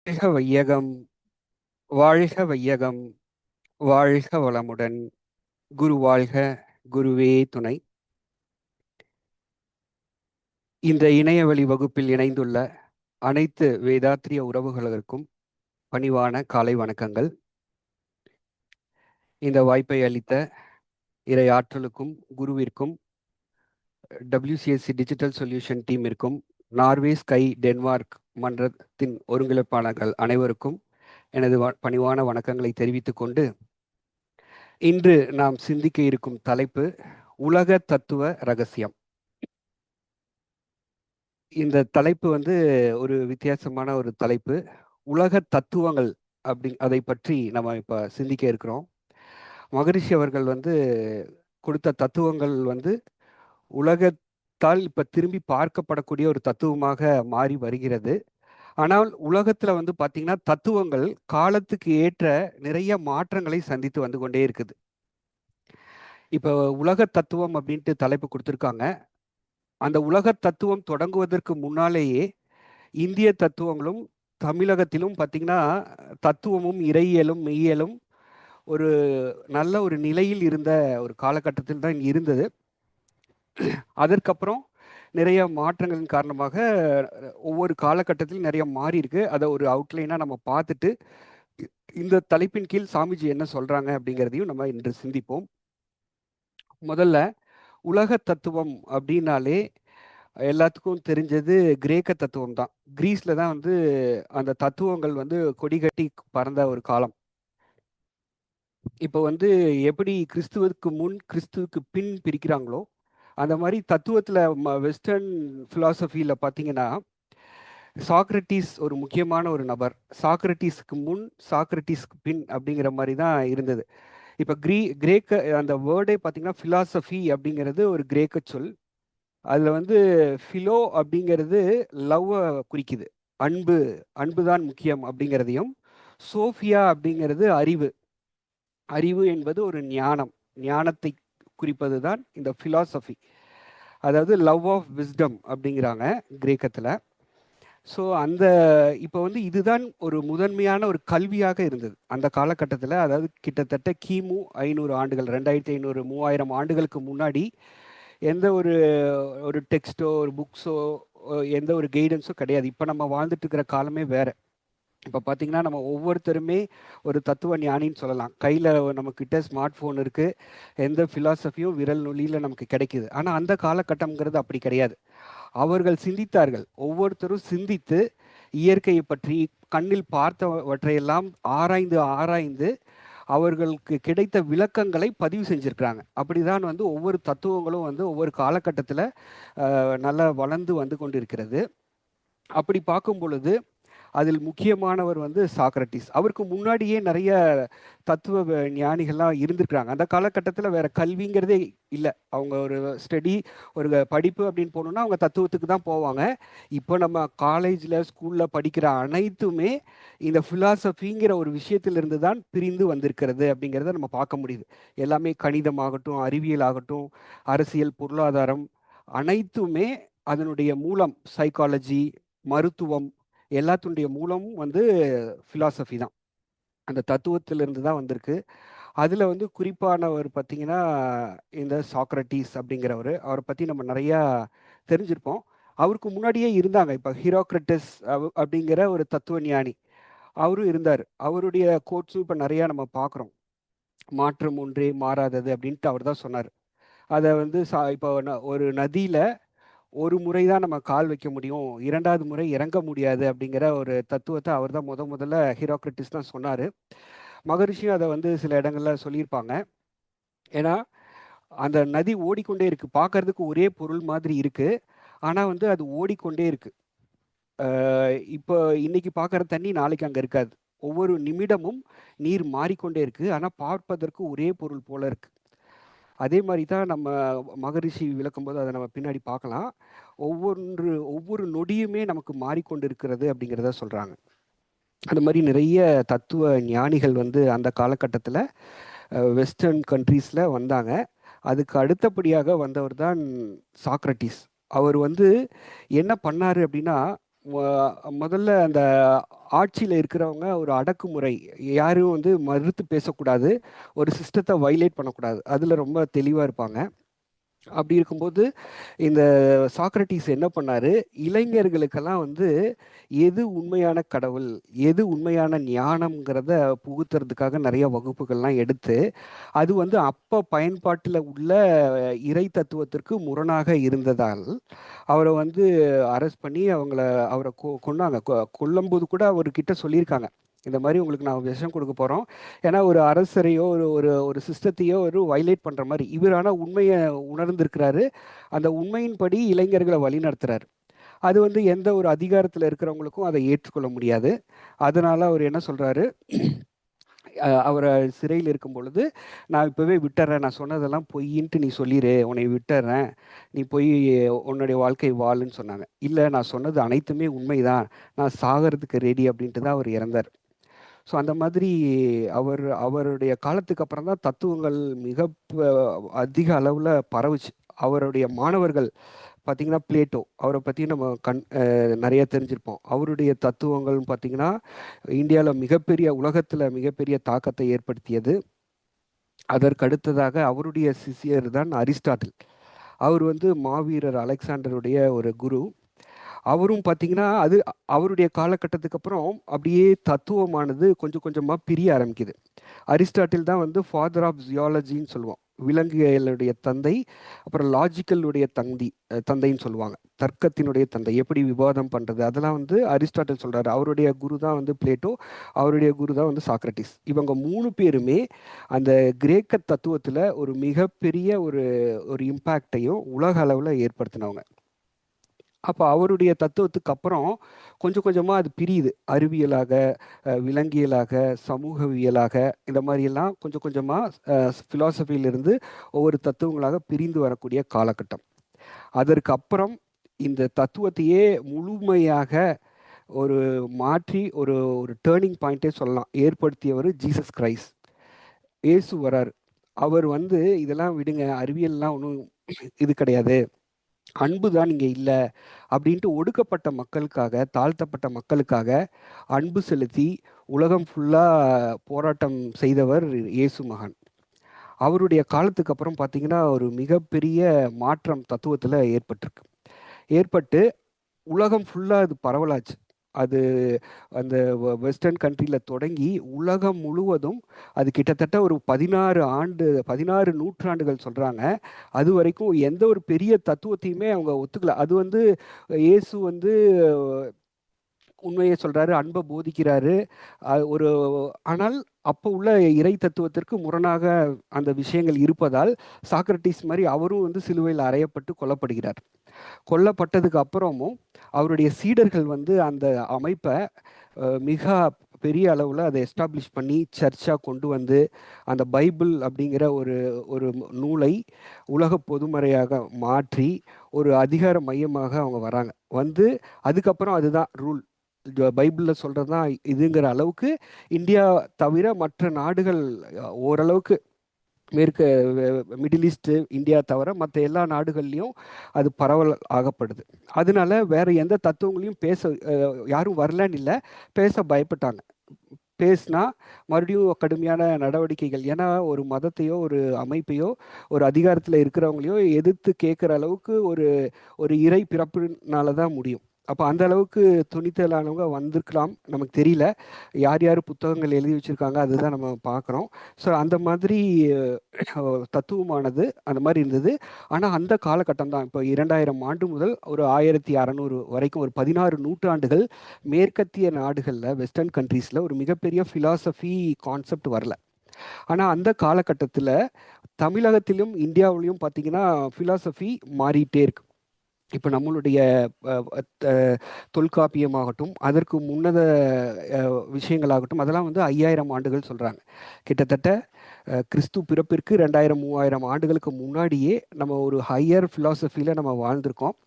வாழ்க வையகம், வாழ்க வையகம், வாழ்க வளமுடன். குரு வாழ்க, குருவே துணை. இந்த இணையவழி வகுப்பில் இணைந்துள்ள அனைத்து வேதாத்திரிய உறவுகளுக்கும் பணிவான காலை வணக்கங்கள். இந்த வாய்ப்பை அளித்த இறை ஆற்றலுக்கும் குருவிற்கும், WCSC டிஜிட்டல் சொல்யூஷன் டீமிற்கும், நார்வே ஸ்கை டென்மார்க் மன்றத்தின் ஒருங்கிணைப்பாளர்கள் அனைவருக்கும் எனது பணிவான வணக்கங்களை தெரிவித்துக் கொண்டு, இன்று நாம் சிந்திக்க இருக்கும் தலைப்பு உலக தத்துவ ரகசியம். இந்த தலைப்பு ஒரு வித்தியாசமான ஒரு தலைப்பு. உலக தத்துவங்கள் அதை பற்றி நம்ம இப்போ சிந்திக்க இருக்கிறோம். மகரிஷி அவர்கள் கொடுத்த தத்துவங்கள் உலகத்தால் இப்போ திரும்பி பார்க்கப்படக்கூடிய ஒரு தத்துவமாக மாறி வருகிறது. ஆனால் உலகத்தில் பார்த்தீங்கன்னா தத்துவங்கள் காலத்துக்கு ஏற்ற நிறைய மாற்றங்களை சந்தித்து வந்து கொண்டே இருக்குது. இப்போ உலக தத்துவம் அப்படின்ட்டு தலைப்பு கொடுத்துருக்காங்க. அந்த உலக தத்துவம் தொடங்குவதற்கு முன்னாலேயே இந்திய தத்துவங்களும் தமிழகத்திலும் பார்த்தீங்கன்னா தத்துவமும் இறையியலும் மெய்யியலும் ஒரு நல்ல ஒரு நிலையில் இருந்த ஒரு காலகட்டத்தில் தான் இருந்தது. அதற்கப்புறம் நிறைய மாற்றங்களின் காரணமாக ஒவ்வொரு காலகட்டத்திலும் நிறைய மாறி இருக்கு. அதை ஒரு அவுட்லைனாக நம்ம பார்த்துட்டு இந்த தலைப்பின் கீழ் சாமிஜி என்ன சொல்றாங்க அப்படிங்கிறதையும் நம்ம இன்று சிந்திப்போம். முதல்ல உலக தத்துவம் அப்படின்னாலே எல்லாத்துக்கும் தெரிஞ்சது கிரேக்க தத்துவம் தான். கிரீஸ்ல தான் அந்த தத்துவங்கள் கொடிகட்டி பறந்த ஒரு காலம். இப்போ எப்படி கிறிஸ்துவுக்கு முன் கிறிஸ்துவுக்கு பின் பிரிக்கிறாங்களோ அந்த மாதிரி தத்துவத்தில் வெஸ்டர்ன் ஃபிலாசபியில் பார்த்தீங்கன்னா சாக்ரட்டிஸ் ஒரு முக்கியமான ஒரு நபர். சாக்ரட்டிஸ்க்கு முன் சாக்ரட்டிஸ்க்கு பின் அப்படிங்கிற மாதிரி தான் இருந்தது. இப்போ கிரேக்க அந்த வேர்டே பார்த்தீங்கன்னா ஃபிலாசபி அப்படிங்கிறது ஒரு கிரேக்க சொல். அதில் ஃபிலோ அப்படிங்கிறது லவ்வை குறிக்குது, அன்பு, அன்பு தான் முக்கியம் அப்படிங்கிறதையும். சோஃபியா அப்படிங்கிறது அறிவு, அறிவு என்பது ஒரு ஞானம், ஞானத்தை குறிப்பது தான் இந்த ஃபிலாசபி. அதாவது லவ் ஆஃப் விஸ்டம் அப்படிங்கிறாங்க கிரேக்கத்தில். ஸோ அந்த இப்போ இதுதான் ஒரு முதன்மையான ஒரு கல்வியாக இருந்தது அந்த காலகட்டத்தில். அதாவது கிட்டத்தட்ட கிமு 500 ஆண்டுகள், 2500 3000 ஆண்டுகளுக்கு முன்னாடி எந்த ஒரு ஒரு டெக்ஸ்ட்டோ ஒரு புக்ஸோ எந்த ஒரு கைடன்ஸோ கிடையாது. இப்போ நம்ம வாழ்ந்துட்டு இருக்கிற காலமே வேறு. இப்போ பார்த்தீங்கன்னா நம்ம ஒவ்வொருத்தருமே ஒரு தத்துவ ஞானின்னு சொல்லலாம். கையில் நம்மக்கிட்ட ஸ்மார்ட் ஃபோன் இருக்குது, எந்த ஃபிலாசபியும் விரல் நுனியில் நமக்கு கிடைக்குது. ஆனால் அந்த காலகட்டங்கிறது அப்படி கிடையாது. அவர்கள் சிந்தித்தார்கள். ஒவ்வொருத்தரும் சிந்தித்து இயற்கையை பற்றி கண்ணில் பார்த்தவற்றையெல்லாம் ஆராய்ந்து ஆராய்ந்து அவர்களுக்கு கிடைத்த விளக்கங்களை பதிவு செஞ்சுருக்கிறாங்க. அப்படி தான் ஒவ்வொரு தத்துவங்களும் ஒவ்வொரு காலகட்டத்தில் நல்லா வளர்ந்து வந்து கொண்டு இருக்கிறது. அப்படி பார்க்கும் பொழுது அதில் முக்கியமானவர் சாக்ரட்டிஸ். அவருக்கு முன்னாடியே நிறைய தத்துவ ஞானிகள்லாம் இருந்திருக்கிறாங்க. அந்த காலகட்டத்தில் வேற கல்விங்கிறதே இல்லை. அவங்க ஒரு ஸ்டடி, ஒரு படிப்பு அப்படின்னு போகணுன்னா அவங்க தத்துவத்துக்கு தான் போவாங்க. இப்போ நம்ம காலேஜில் ஸ்கூலில் படிக்கிற அனைத்துமே இந்த ஃபிலாசபிங்கிற ஒரு விஷயத்திலிருந்து தான் பிரிந்து வந்திருக்கிறது அப்படிங்கிறத நம்ம பார்க்க முடியுது. எல்லாமே கணிதமாகட்டும், அறிவியல் ஆகட்டும், அரசியல், பொருளாதாரம், அனைத்துமே அதனுடைய மூலம் சைக்காலஜி, மருத்துவம், எல்லாத்துடைய மூலமும் ஃபிலாசபி தான். அந்த தத்துவத்திலிருந்து தான் வந்திருக்கு. அதில் குறிப்பானவர் பார்த்தீங்கன்னா இந்த சாக்ரட்டிஸ் அப்படிங்கிறவர். அவரை பற்றி நம்ம நிறையா தெரிஞ்சிருப்போம். அவருக்கு முன்னாடியே இருந்தாங்க. இப்போ ஹிரோக்ரட்டஸ் அப்படிங்கிற ஒரு தத்துவ ஞானி, அவரும் இருந்தார். அவருடைய கோட்ஸும் இப்போ நிறையா நம்ம பார்க்குறோம். மாற்றம் ஒன்றே மாறாதது அப்படின்ட்டு அவர் தான் சொன்னார். அதை இப்போ ஒரு நதியில் ஒரு முறை தான் நம்ம கால் வைக்க முடியும், இரண்டாவது முறை இறங்க முடியாது அப்படிங்கிற ஒரு தத்துவத்தை அவர் தான் முதல்ல ஹிரோக்ரட்டிஸ் தான் சொன்னார். மகரிஷியும் அதை சில இடங்களில் சொல்லியிருப்பாங்க. ஏன்னா அந்த நதி ஓடிக்கொண்டே இருக்குது, பார்க்கறதுக்கு ஒரே பொருள் மாதிரி இருக்குது, ஆனால் அது ஓடிக்கொண்டே இருக்குது. இப்போ இன்னைக்கு பார்க்குற தண்ணி நாளைக்கு அங்கே இருக்காது. ஒவ்வொரு நிமிடமும் நீர் மாறிக்கொண்டே இருக்குது, ஆனால் பார்ப்பதற்கு ஒரே பொருள் போல இருக்குது. அதே மாதிரி தான் நம்ம மகரிஷி விளக்கும்போது அதை நம்ம பின்னாடி பார்க்கலாம். ஒவ்வொரு நொடியுமே நமக்கு மாறிக்கொண்டு இருக்கிறது அப்படிங்கிறத சொல்கிறாங்க. அந்த மாதிரி நிறைய தத்துவ ஞானிகள் அந்த காலகட்டத்தில் வெஸ்டர்ன் கண்ட்ரீஸில் வந்தாங்க. அதுக்கு அடுத்தபடியாக வந்தவர் தான் சாக்ரட்டிஸ். அவர் என்ன பண்ணார் அப்படின்னா, முதல்ல அந்த ஆட்சியில் இருக்கிறவங்க ஒரு அடக்குமுறை, யாரும் வந்து மறுத்து பேசக்கூடாது, ஒரு சிஸ்டத்தை வைலேட் பண்ணக்கூடாது, அதில் ரொம்ப தெளிவாக இருப்பாங்க. அப்படி இருக்கும்போது இந்த சாக்ரட்டிஸ் என்ன பண்ணாரு, இளைஞர்களுக்கெல்லாம் வந்து எது உண்மையான கடவுள், எது உண்மையான ஞானம்ங்கிறத புகுத்துறதுக்காக நிறைய வகுப்புகள்லாம் எடுத்து, அது வந்து அப்ப பயன்பாட்டில் உள்ள இறை தத்துவத்திற்கு முரணாக இருந்ததால் அவரை வந்து அரெஸ்ட் பண்ணி அவரை கொன்னாங்க. கொல்லும்போது கூட அவர்கிட்ட சொல்லியிருக்காங்க, இந்த மாதிரி உங்களுக்கு நான் விஷம் கொடுக்க போகிறோம், ஏன்னா ஒரு அரசரையோ ஒரு ஒரு ஒரு சிஸ்டத்தையோ ஒரு வைலேட் பண்ணுற மாதிரி. இவர் ஆனால் உண்மையை உணர்ந்திருக்கிறாரு, அந்த உண்மையின்படி இளைஞர்களை வழிநடத்துறாரு. அது வந்து எந்த ஒரு அதிகாரத்தில் இருக்கிறவங்களுக்கும் அதை ஏற்றுக்கொள்ள முடியாது. அதனால அவர் என்ன சொல்றாரு, அவரை சிறையில் இருக்கும் பொழுது, நான் இப்போவே விட்டுறேன், நான் சொன்னதெல்லாம் பொய்யின்ட்டு நீ சொல்லிடு, உன்னை விட்டுறேன், நீ போய் உன்னுடைய வாழ்க்கை வாழுன்னு சொன்னாங்க. இல்லை, நான் சொன்னது அனைத்துமே உண்மைதான், நான் சாகிறதுக்கு ரெடி அப்படின்ட்டு தான் அவர் இறந்தார். ஸோ அந்த மாதிரி அவருடைய காலத்துக்கு அப்புறம் தான் தத்துவங்கள் மிக அதிக அளவில் பரவுச்சு. அவருடைய மாணவர்கள் பார்த்தீங்கன்னா பிளேட்டோ, அவரை பற்றி நம்ம நிறைய தெரிஞ்சிருப்போம். அவருடைய தத்துவங்கள் பார்த்தீங்கன்னா இந்தியாவில் உலகத்தில் மிகப்பெரிய தாக்கத்தை ஏற்படுத்தியது. அதற்கு அடுத்ததாக அவருடைய சிஷியர் தான் அரிஸ்டாட்டில். அவர் வந்து மாவீரர் அலெக்சாண்டருடைய ஒரு குரு. அவரும் பார்த்தீங்கன்னா அவருடைய காலகட்டத்துக்கு அப்புறம் அப்படியே தத்துவமானது கொஞ்சம் கொஞ்சமாக பிரிய ஆரம்பிக்குது. அரிஸ்டாட்டில் தான் வந்து ஃபாதர் ஆஃப் ஜியாலஜின்னு சொல்லுவோம், விலங்குகளுடைய தந்தை. அப்புறம் லாஜிக்கலுடைய தந்தைன்னு சொல்லுவாங்க, தர்க்கத்தினுடைய தந்தை, எப்படி விவாதம் பண்ணுறது, அதெல்லாம் வந்து அரிஸ்டாட்டில் சொல்கிறாரு. அவருடைய குரு தான் வந்து பிளேட்டோ, அவருடைய குரு தான் வந்து சாக்ரட்டிஸ். இவங்க 3 பேருமே அந்த கிரேக்க தத்துவத்தில் ஒரு மிகப்பெரிய ஒரு ஒரு இம்பேக்டையும் உலக அளவில் ஏற்படுத்தினவங்க. அப்போ அவருடைய தத்துவத்துக்கு அப்புறம் கொஞ்சம் கொஞ்சமாக அது பிரியுது, அறிவியலாக, விலங்கியலாக, சமூகவியலாக, இந்த மாதிரியெல்லாம் கொஞ்சம் கொஞ்சமாக ஃபிலாசபியிலிருந்து ஒவ்வொரு தத்துவங்களாக பிரிந்து வரக்கூடிய காலகட்டம். அதற்கு அப்புறம் இந்த தத்துவத்தையே முழுமையாக ஒரு மாற்றி ஒரு ஒரு டேர்னிங் பாயிண்டே சொல்லலாம் ஏற்படுத்தியவர் ஜீசஸ் கிரைஸ்ட். இயேசு வரார். அவர் வந்து இதெல்லாம் விடுங்க, அறிவியல்லாம் ஒன்றும் இது கிடையாது, அன்பு தான் இங்கே இல்லை அப்படின்ட்டு ஒடுக்கப்பட்ட மக்களுக்காக, தாழ்த்தப்பட்ட மக்களுக்காக அன்பு செலுத்தி உலகம் ஃபுல்லாக போராட்டம் செய்தவர் இயேசு மகான். அவருடைய காலத்துக்கு அப்புறம் பார்த்தீங்கன்னா ஒரு மிகப்பெரிய மாற்றம் தத்துவத்தில் ஏற்பட்டு உலகம் ஃபுல்லாக அது பரவலாச்சு. அது அந்த வெஸ்டர்ன் கண்ட்ரியில் தொடங்கி உலகம் முழுவதும் அது கிட்டத்தட்ட ஒரு 16 நூற்றாண்டுகள் சொல்கிறாங்க. அது வரைக்கும் எந்த ஒரு பெரிய தத்துவத்தையுமே அவங்க ஒத்துக்கல. அது வந்து இயேசு வந்து உண்மையை சொல்கிறாரு, அன்பை போதிக்கிறாரு. ஒரு ஆனால் அப்போ உள்ள இறை தத்துவத்திற்கு முரணாக அந்த விஷயங்கள் இருப்பதால் சாக்ரட்டிஸ் மாதிரி அவரும் வந்து சிலுவையில் அறையப்பட்டு கொல்லப்படுகிறார். கொல்லப்பட்டதுக்கு அப்புறமும் அவருடைய சீடர்கள் வந்து அந்த அமைப்பை மிக பெரிய அளவில் அதை எஸ்டாப்ளிஷ் பண்ணி சர்ச்சாக கொண்டு வந்து அந்த பைபிள் அப்படிங்கிற ஒரு ஒரு நூலை உலக பொதுமறையாக மாற்றி ஒரு அதிகார மையமாக அவங்க வராங்க. வந்து அதுக்கப்புறம் அதுதான் ரூல், பைபிளில் சொல்கிறது தான் இதுங்கிற அளவுக்கு இந்தியா தவிர மற்ற நாடுகள் ஓரளவுக்கு மேற்கு மிடில் ஈஸ்ட்டு இந்தியா தவிர மற்ற எல்லா நாடுகள்லையும் அது பரவல் ஆகப்படுது. அதனால வேறு எந்த தத்துவங்களையும் யாரும் வரலன்னு இல்லை, பேச பயப்பட்டாங்க. பேசினா மறுபடியும் கடுமையான நடவடிக்கைகள், ஏன்னா ஒரு மதத்தையோ ஒரு அமைப்பையோ ஒரு அதிகாரத்தில் இருக்கிறவங்களையோ எதிர்த்து கேட்குற அளவுக்கு ஒரு ஒரு இறை பிறப்புனால தான் முடியும். அப்போ அந்த அளவுக்கு துணித்தலானவங்க வந்திருக்கலாம், நமக்கு தெரியல. யார் யார் புத்தகங்கள் எழுதி வச்சுருக்காங்க அதுதான் நம்ம பார்க்குறோம். ஸோ அந்த மாதிரி தத்துவமானது அந்த மாதிரி இருந்தது. ஆனால் அந்த காலகட்டம் தான் இப்போ 2000 ஆண்டு முதல் ஒரு 1600 வரைக்கும் ஒரு 16 நூற்றாண்டுகள் மேற்கத்திய நாடுகளில், வெஸ்டர்ன் கண்ட்ரீஸில் ஒரு மிகப்பெரிய ஃபிலாசபி கான்செப்ட் வரல. ஆனால் அந்த காலகட்டத்தில் தமிழகத்திலும் இந்தியாவிலையும் பார்த்தீங்கன்னா ஃபிலாசபி மாறிட்டே இருக்கு. இப்போ நம்மளுடைய தொல்காப்பியமாகட்டும், அதற்கு முன்னத விஷயங்களாகட்டும், அதெல்லாம் வந்து 5000 ஆண்டுகள் சொல்கிறாங்க. கிட்டத்தட்ட கிறிஸ்து பிறப்பிற்கு 2000-3000 ஆண்டுகளுக்கு முன்னாடியே நம்ம ஒரு ஹையர் ஃபிலாசபியில் நம்ம வாழ்ந்திருக்கோம்.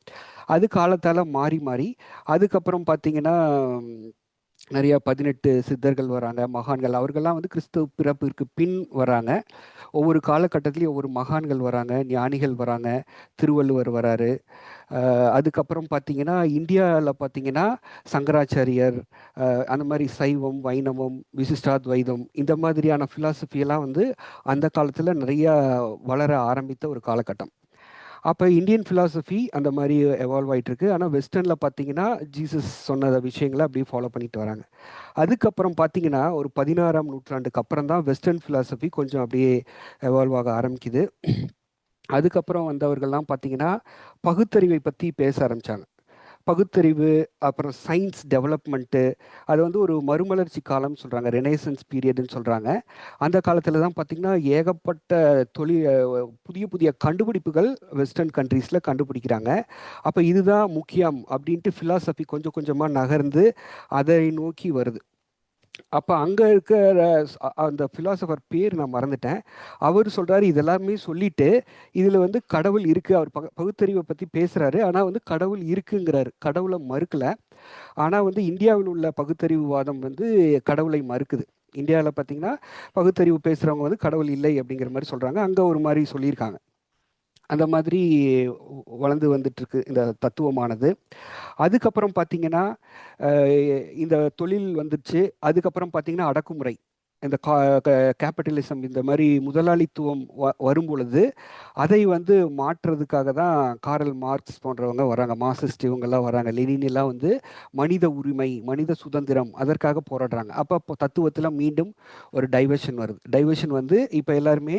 அது காலத்தால் மாறி மாறி அதுக்கப்புறம் பார்த்திங்கன்னா நிறைய 18 சித்தர்கள் வராங்க, மகான்கள், அவர்கள்லாம் வந்து கிறிஸ்து பிறப்பிற்கு பின் வராங்க. ஒவ்வொரு காலகட்டத்திலையும் ஒவ்வொரு மகான்கள் வராங்க, ஞானிகள் வராங்க, திருவள்ளுவர் வராரு. அதுக்கப்புறம் பார்த்தீங்கன்னா, இந்தியாவில் பார்த்தீங்கன்னா சங்கராச்சாரியர், அந்த மாதிரி சைவம், வைணவம், விசிஷ்டாத்வைதம் இந்த மாதிரியான ஃபிலாசபியெல்லாம் வந்து அந்த காலத்தில் நிறையா வளர ஆரம்பித்த ஒரு காலகட்டம். அப்போ இந்தியன் ஃபிலாசபி அந்த மாதிரி எவால்வ் ஆகிட்டு இருக்கு. ஆனால் வெஸ்டர்னில் பார்த்தீங்கன்னா ஜீசஸ் சொன்ன விஷயங்களை அப்படியே ஃபாலோ பண்ணிட்டு வராங்க. அதுக்கப்புறம் பார்த்தீங்கன்னா ஒரு 16ஆம் நூற்றாண்டுக்கு அப்புறம் தான் வெஸ்டர்ன் ஃபிலாசபி கொஞ்சம் அப்படியே எவால்வ் ஆக ஆரம்பிக்குது. அதுக்கப்புறம் வந்தவர்கள்லாம் பார்த்தீங்கன்னா பகுத்தறிவை பற்றி பேச ஆரம்பித்தாங்க. பகுத்தறிவு, அப்புறம் சயின்ஸ் டெவலப்மெண்ட்டு, அது வந்து ஒரு மறுமலர்ச்சி காலம்னு சொல்கிறாங்க, ரெனேசன்ஸ் பீரியடுன்னு சொல்கிறாங்க. அந்த காலத்தில் தான் பார்த்திங்கன்னா ஏகப்பட்ட புதிய புதிய கண்டுபிடிப்புகள் வெஸ்டர்ன் கண்ட்ரீஸில் கண்டுபிடிக்கிறாங்க. அப்போ இதுதான் முக்கியம் அப்படின்ட்டு ஃபிலாசபி கொஞ்சம் கொஞ்சமாக நகர்ந்து அதை நோக்கி வருது. அப்போ அங்கே இருக்கிற அந்த ஃபிலாசபர் பேர் நான் மறந்துட்டேன். அவர் சொல்கிறாரு இதெல்லாமே சொல்லிட்டு இதில் வந்து கடவுள் இருக்குது. அவர் பகுத்தறிவை பற்றி பேசுகிறாரு. ஆனால் வந்து கடவுள் இருக்குங்கிறாரு, கடவுளை மறுக்கலை. ஆனால் வந்து இந்தியாவில் உள்ள பகுத்தறிவுவாதம் வந்து கடவுளை மறுக்குது. இந்தியாவில் பார்த்தீங்கன்னா பகுத்தறிவு பேசுகிறவங்க வந்து கடவுள் இல்லை அப்படிங்கிற மாதிரி சொல்கிறாங்க. அங்கே ஒரு மாதிரி சொல்லியிருக்காங்க. அந்த மாதிரி வளர்ந்து வந்துட்டுருக்கு இந்த தத்துவமானது. அதுக்கப்புறம் பார்த்தீங்கன்னா இந்த தொழில் வந்துச்சு. அதுக்கப்புறம் பார்த்தீங்கன்னா அடக்குமுறை, இந்த கேபிட்டலிசம், இந்த மாதிரி முதலாளித்துவம் வரும் பொழுது அதை வந்து மாற்றுறதுக்காக தான் காரல் மார்க்ஸ் போன்றவங்க வராங்க, மார்க்சிஸ்ட் இவங்கெல்லாம் வராங்க, லெனின் எல்லாம் வந்து மனித உரிமை, மனித சுதந்திரம் அதற்காக போராடுறாங்க. அப்போ தத்துவத்தில் மீண்டும் ஒரு டைவர்ஷன் வருது. டைவர்ஷன் வந்து இப்போ எல்லாருமே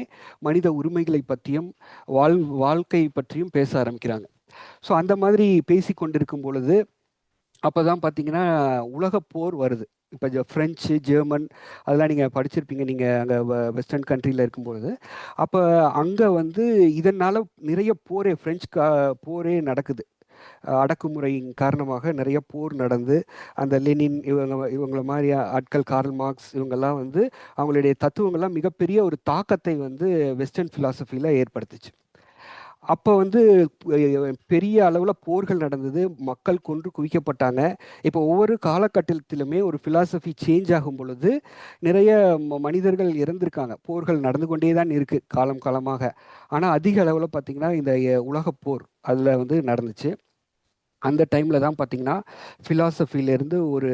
மனித உரிமைகளை பற்றியும் வாழ்க்கை பற்றியும் பேச ஆரம்பிக்கிறாங்க. ஸோ அந்த மாதிரி பேசி கொண்டிருக்கும் பொழுது அப்போ தான் பார்த்தீங்கன்னா உலகப்போர் வருது. இப்போ ஃப்ரெஞ்சு, ஜெர்மன் அதெல்லாம் நீங்கள் படிச்சிருப்பீங்க நீங்கள் அங்கே வெஸ்டர்ன் கண்ட்ரியில் இருக்கும்பொழுது. அப்போ அங்கே வந்து இதனால் நிறைய ஃப்ரெஞ்சு போரே நடக்குது. அடக்குமுறையின் காரணமாக நிறைய போர் நடந்து அந்த லெனின் இவங்கள மாதிரி ஆட்கள், கார்ல் மார்க்ஸ் இவங்கெல்லாம் வந்து அவங்களுடைய தத்துவங்கள்லாம் மிகப்பெரிய ஒரு தாக்கத்தை வந்து வெஸ்டர்ன் ஃபிலாசபியில் ஏற்படுத்துச்சு. அப்போ வந்து பெரிய அளவில் போர்கள் நடந்தது, மக்கள் கொன்று குவிக்கப்பட்டாங்க. இப்போ ஒவ்வொரு காலகட்டத்திலுமே ஒரு ஃபிலாசபி சேஞ்ச் ஆகும் பொழுது நிறைய மனிதர்கள் இறந்திருக்காங்க. போர்கள் நடந்து கொண்டே தான் இருக்குது காலம் காலமாக. ஆனால் அதிக அளவில் பார்த்திங்கன்னா இந்த உலகப்போர் அதில் வந்து நடந்துச்சு. அந்த டைமில் தான் பார்த்திங்கன்னா ஃபிலாசபியிலேருந்து ஒரு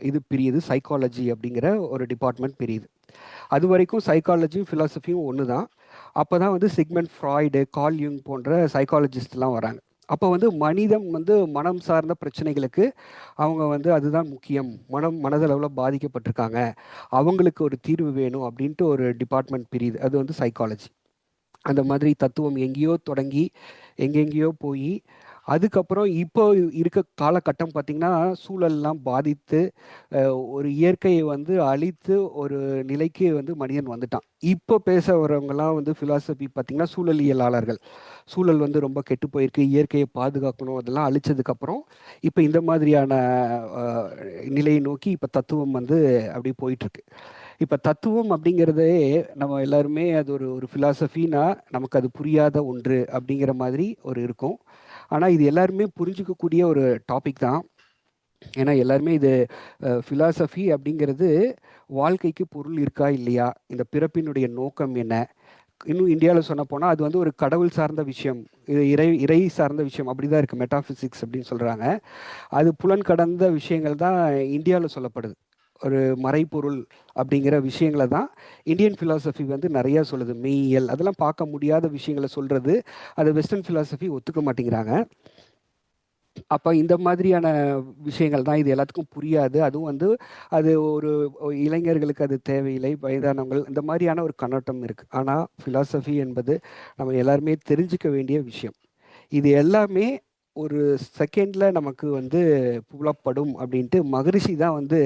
இது பிரியுது, சைக்காலஜி அப்படிங்கிற ஒரு டிபார்ட்மெண்ட் பிரியுது. அது வரைக்கும் சைக்காலஜியும் ஃபிலாசபியும் ஒன்று தான். அப்போ தான் வந்து சிக்மெண்ட் ஃப்ராய்டு, கார்ல் யூங் போன்ற சைக்காலஜிஸ்ட்லாம் வராங்க. அப்போ வந்து மனிதம் வந்து மனம் சார்ந்த பிரச்சனைகளுக்கு அவங்க வந்து அதுதான் முக்கியம், மனதளவில் பாதிக்கப்பட்டிருக்காங்க, அவங்களுக்கு ஒரு தீர்வு வேணும் அப்படின்ட்டு ஒரு டிபார்ட்மெண்ட் பிரியுது. அது வந்து சைக்காலஜி. அந்த மாதிரி தத்துவம் எங்கேயோ தொடங்கி எங்கெங்கேயோ போய் அதுக்கப்புறம் இப்போ இருக்க காலகட்டம் பார்த்திங்கன்னா சூழல்லாம் பாதித்து ஒரு இயற்கையை வந்து அழித்து ஒரு நிலைக்கு வந்து மனிதன் வந்துட்டான். இப்போ பேச வரவங்கலாம் வந்து ஃபிலாசபி பார்த்திங்கன்னா சூழலியலாளர்கள். சூழல் வந்து ரொம்ப கெட்டு போயிருக்கு, இயற்கையை பாதுகாக்கணும், அதெல்லாம் அழிச்சதுக்கப்புறம் இப்போ இந்த மாதிரியான நிலையை நோக்கி இப்போ தத்துவம் வந்து அப்படி போயிட்டுருக்கு. இப்போ தத்துவம் அப்படிங்கிறதே நம்ம எல்லாருமே அது ஒரு ஃபிலாசபின்னா நமக்கு அது புரியாத ஒன்று அப்படிங்கிற மாதிரி ஒரு இருக்கும். ஆனால் இது எல்லாருமே புரிஞ்சிக்கக்கூடிய ஒரு டாபிக் தான். ஏன்னா எல்லாருமே இது ஃபிலாசபி அப்படிங்கிறது வாழ்க்கைக்கு பொருள் இருக்கா இல்லையா, இந்த பிறப்பினுடைய நோக்கம் என்ன, இன்னும் இந்தியாவில் சொன்ன போனால் அது வந்து ஒரு கடவுள் சார்ந்த விஷயம், இது இறை சார்ந்த விஷயம், அப்படி தான் இருக்குது. மெட்டாஃபிசிக்ஸ் அப்படின்னு சொல்கிறாங்க. அது புலன் கடந்த விஷயங்கள் தான் இந்தியாவில் சொல்லப்படுது. ஒரு மறைப்பொருள் அப்படிங்கிற விஷயங்களை தான் இந்தியன் ஃபிலாசபி வந்து நிறையா சொல்லுது. மெய்யியல் அதெல்லாம் பார்க்க முடியாத விஷயங்களை சொல்கிறது, அது வெஸ்டர்ன் ஃபிலாசபி ஒத்துக்க மாட்டேங்கிறாங்க. அப்போ இந்த மாதிரியான விஷயங்கள் தான், இது எல்லாத்துக்கும் புரியாது. அதுவும் வந்து அது ஒரு இளைஞர்களுக்கு அது தேவையில்லை, வயதானவங்கள் இந்த மாதிரியான ஒரு கண்ணோட்டம் இருக்குது. ஆனால் ஃபிலாசபி என்பது நம்ம எல்லாருமே தெரிஞ்சிக்க வேண்டிய விஷயம். இது எல்லாமே ஒரு செகண்டில் நமக்கு வந்து புலப்படும் அப்படின்ட்டு மகரிஷி தான் வந்து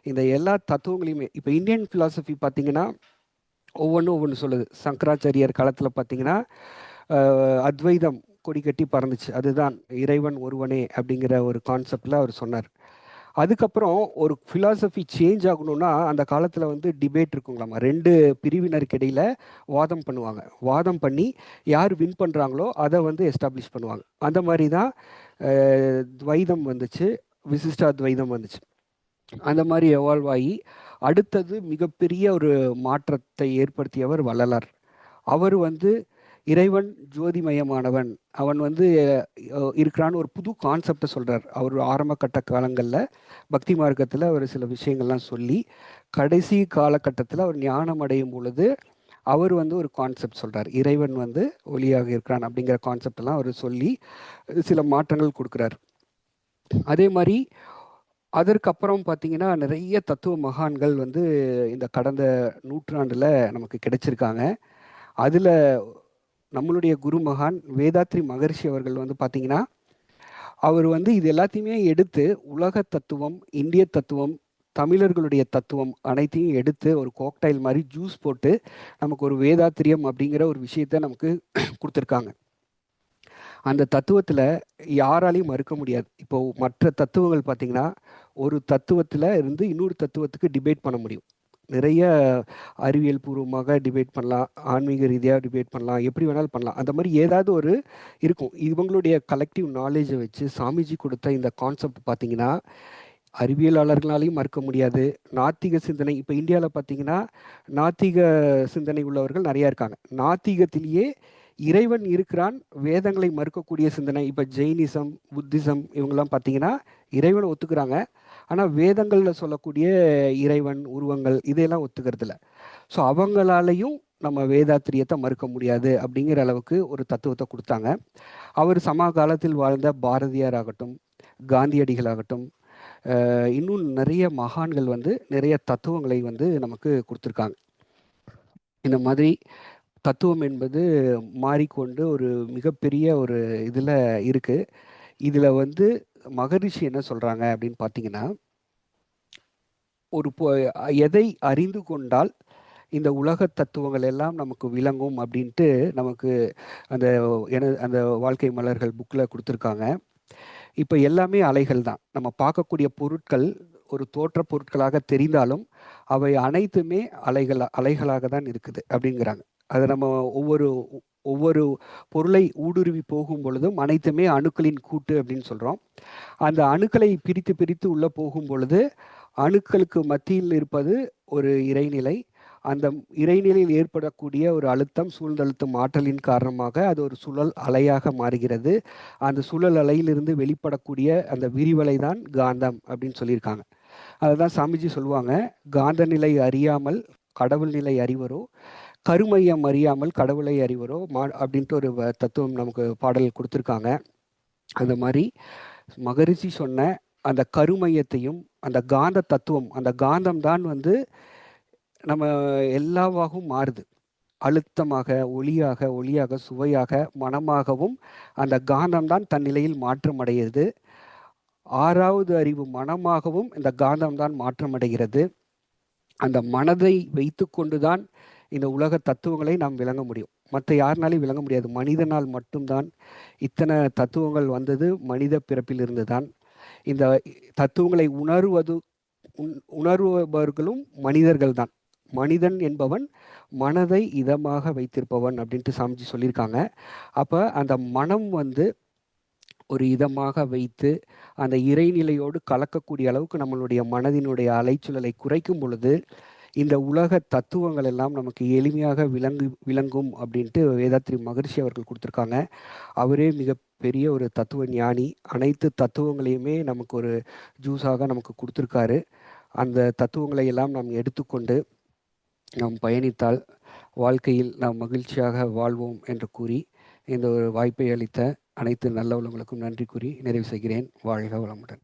இந்த எல்லா தத்துவங்களையுமே. இப்போ இந்தியன் ஃபிலாசபி பார்த்திங்கன்னா ஒவ்வொன்று சொல்லுது. சங்கராச்சாரியர் காலத்தில் பார்த்திங்கன்னா அத்வைதம் கொடி கட்டி பறந்துச்சு, அதுதான் இறைவன் ஒருவனே அப்படிங்கிற ஒரு கான்செப்டில் அவர் சொன்னார். அதுக்கப்புறம் ஒரு ஃபிலாசபி சேஞ்ச் ஆகணும்னா அந்த காலத்தில் வந்து டிபேட் இருக்குங்களாமா, 2 பிரிவினருக்கு இடையில் வாதம் பண்ணுவாங்க. வாதம் பண்ணி யார் வின் பண்ணுறாங்களோ அதை வந்து எஸ்டாப்ளிஷ் பண்ணுவாங்க. அந்த மாதிரி தான் துவைதம் வந்துச்சு, விசிஷ்டாத்வைதம் வந்துச்சு. அந்த மாதிரி எவால்வ் ஆகி அடுத்தது மிகப்பெரிய ஒரு மாற்றத்தை ஏற்படுத்தியவர் வள்ளலார். அவர் வந்து இறைவன் ஜோதிமயமானவன், அவன் வந்து இருக்கிறான்னு ஒரு புது கான்செப்டை சொல்கிறார். அவர் ஆரம்ப கட்ட காலங்களில் பக்தி மார்க்கத்தில் அவர் சில விஷயங்கள்லாம் சொல்லி கடைசி காலகட்டத்தில் அவர் ஞானம் அடையும் பொழுது அவர் வந்து ஒரு கான்செப்ட் சொல்கிறார். இறைவன் வந்து ஒளியாக இருக்கிறான் அப்படிங்கிற கான்செப்டெல்லாம் அவர் சொல்லி சில மாற்றங்கள் கொடுக்குறார். அதே மாதிரி அதற்கப்புறம் பார்த்தீங்கன்னா நிறைய தத்துவ மகான்கள் வந்து இந்த கடந்த நூற்றாண்டில் நமக்கு கிடைச்சிருக்காங்க. அதில் நம்மளுடைய குரு மகான் வேதாத்ரி மகரிஷி அவர்கள் வந்து பார்த்தீங்கன்னா அவர் வந்து இது எல்லாத்தையுமே எடுத்து உலக தத்துவம், இந்திய தத்துவம், தமிழர்களுடைய தத்துவம் அனைத்தையும் எடுத்து ஒரு கோக்டைல் மாதிரி ஜூஸ் போட்டு நமக்கு ஒரு வேதாத்திரியம் அப்படிங்கிற ஒரு விஷயத்தை நமக்கு கொடுத்துருக்காங்க. அந்த தத்துவத்தில் யாராலையும் மறுக்க முடியாது. இப்போ மற்ற தத்துவங்கள் பார்த்தீங்கன்னா ஒரு தத்துவத்தில் இருந்து இன்னொரு தத்துவத்துக்கு டிபேட் பண்ண முடியும். நிறைய அறிவியல் பூர்வமாக டிபேட் பண்ணலாம், ஆன்மீக ரீதியாக டிபேட் பண்ணலாம், எப்படி வேணாலும் பண்ணலாம். அந்த மாதிரி ஏதாவது ஒரு இருக்கும். இவங்களுடைய கலெக்டிவ் நாலேஜை வச்சு சாமிஜி கொடுத்த இந்த கான்செப்ட் பார்த்தீங்கன்னா அறிவியலாளர்களாலையும் மறுக்க முடியாது. நாத்திக சிந்தனை இப்போ இந்தியாவில் பார்த்தீங்கன்னா நாத்திக சிந்தனை உள்ளவர்கள் நிறையா இருக்காங்க. நாத்திகத்திலேயே இறைவன் இருக்கிறான், வேதங்களை மறுக்கக்கூடிய சிந்தனை. இப்போ ஜெயினிசம், புத்திசம் இவங்கெல்லாம் பார்த்தீங்கன்னா இறைவனை ஒத்துக்கிறாங்க, ஆனால் வேதங்களில் சொல்லக்கூடிய இறைவன் உருவங்கள் இதையெல்லாம் ஒத்துக்கிறது இல்லை. ஸோ அவங்களாலையும் நம்ம வேதாத்திரியத்தை மறுக்க முடியாது அப்படிங்கிற அளவுக்கு ஒரு தத்துவத்தை கொடுத்தாங்க. அவர் சமகாலத்தில் வாழ்ந்த பாரதியார் ஆகட்டும், காந்தியடிகளாகட்டும், இன்னும் நிறைய மகான்கள் வந்து நிறைய தத்துவங்களை வந்து நமக்கு கொடுத்துருக்காங்க. இந்த மாதிரி தத்துவம் என்பது மாறிக்கொண்டு ஒரு மிகப்பெரிய ஒரு இதில் இருக்குது. இதில் வந்து மகரிஷி என்ன சொல்கிறாங்க அப்படின்னு பார்த்தீங்கன்னா, ஒரு எதை அறிந்து கொண்டால் இந்த உலக தத்துவங்கள் எல்லாம் நமக்கு விளங்கும் அப்படின்ட்டு நமக்கு அந்த அந்த வாழ்க்கை மலர்கள் புக்கில் கொடுத்துருக்காங்க. இப்போ எல்லாமே அலைகள் தான். நம்ம பார்க்கக்கூடிய பொருட்கள் ஒரு தோற்ற பொருட்களாக தெரிந்தாலும் அவை அனைத்துமே அலைகளாக தான் இருக்குது அப்படிங்கிறாங்க. அதை நம்ம ஒவ்வொரு ஒவ்வொரு பொருளை ஊடுருவி போகும் பொழுதும் அனைத்துமே அணுக்களின் கூட்டு அப்படின்னு சொல்கிறோம். அந்த அணுக்களை பிரித்து பிரித்து உள்ளே போகும் பொழுது அணுக்களுக்கு மத்தியில் இருப்பது ஒரு இறைநிலை. அந்த இறைநிலையில் ஏற்படக்கூடிய ஒரு அழுத்தம், சூழ்ந்தழுத்தும் ஆற்றலின் காரணமாக அது ஒரு சுழல் அலையாக மாறுகிறது. அந்த சுழல் அலையிலிருந்து வெளிப்படக்கூடிய அந்த விரிவலை தான் காந்தம் அப்படின்னு சொல்லியிருக்காங்க. அதை தான் சாமிஜி சொல்லுவாங்க, காந்த நிலை அறியாமல் கடவுள் நிலை அறிவரோ, கருமையம் அறியாமல் கடவுளை அறிவரோ அப்படின்ட்டு ஒரு தத்துவம் நமக்கு பாடல் கொடுத்துருக்காங்க. அந்த மாதிரி மகரிஷி சொன்ன அந்த கருமையத்தையும் அந்த காந்த தத்துவம், அந்த காந்தம் தான் வந்து நம்ம எல்லாவாகவும் மாறுது. அழுத்தமாக, ஒளியாக, சுவையாக, மனமாகவும் அந்த காந்தம்தான் தன் நிலையில் மாற்றம் அடைகிறது. ஆறாவது அறிவு மனமாகவும் இந்த காந்தம்தான் மாற்றம் அடைகிறது. அந்த மனதை வைத்து கொண்டுதான் இந்த உலக தத்துவங்களை நாம் விளங்க முடியும். மற்ற யாருனாலையும் விளங்க முடியாது. மனிதனால் மட்டும்தான் இத்தனை தத்துவங்கள் வந்தது. மனித பிறப்பிலிருந்து தான் இந்த தத்துவங்களை உணர்வர்களும் மனிதர்கள் தான். மனிதன் என்பவன் மனதை இதமாக வைத்திருப்பவன் அப்படின்ட்டு சாமிஜி சொல்லியிருக்காங்க. அப்போ அந்த மனம் வந்து ஒரு இதமாக வைத்து அந்த இறைநிலையோடு கலக்கக்கூடிய அளவுக்கு நம்மளுடைய மனதினுடைய அலைச்சூழலை குறைக்கும் பொழுது இந்த உலக தத்துவங்கள் எல்லாம் நமக்கு எளிமையாக விளங்கும் அப்படின்ட்டு வேதாத்ரி மகரிஷி அவர்கள் கொடுத்துருக்காங்க. அவரே மிகப்பெரிய ஒரு தத்துவ ஞானி. அனைத்து தத்துவங்களையுமே நமக்கு ஒரு ஜூஸாக நமக்கு கொடுத்துருக்காரு. அந்த தத்துவங்களை எல்லாம் நாம் எடுத்துக்கொண்டு நாம் பயணித்தால் வாழ்க்கையில் நாம் மகிழ்ச்சியாக வாழ்வோம் என்று கூறி இந்த ஒரு வாய்ப்பை அளித்த அனைத்து நல்ல உள்ளவங்களுக்கும் நன்றி கூறி நிறைவு செய்கிறேன். வாழ்க வளமுடன்.